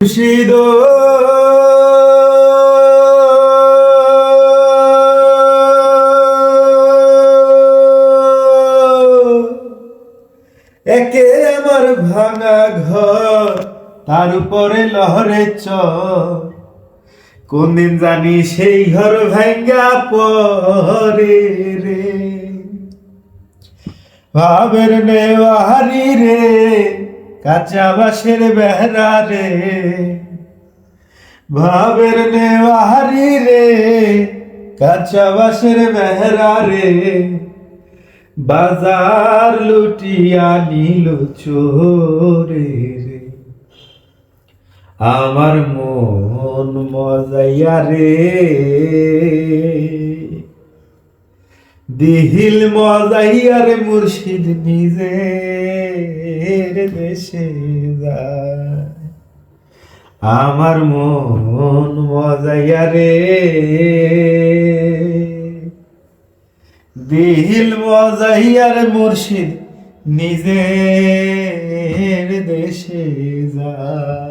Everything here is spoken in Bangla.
খুশিদ একে আমার ভাঙা ঘর, তার উপরে লহরে চর। কোন দিন জানি সেই ঘর ভাঙ্গা পরে রে। ভাবের নেওয়ারি রে, কাঁচা বাঁশের বেহরা রে। ভাবের নেওয়ারি রে, কাঁচা বাঁশের বেহরা রে। বাজার লুটিয়া নিল চোরে রে। আমার মন মজাইয়া রে, দিহিল মজাইয়া রে। মুর্শিদ নিজের দেশে যায়। আমার মন মজাইয়া রে, দিল মজাইয়া রে। মুর্শিদ নিজের দেশে যায়।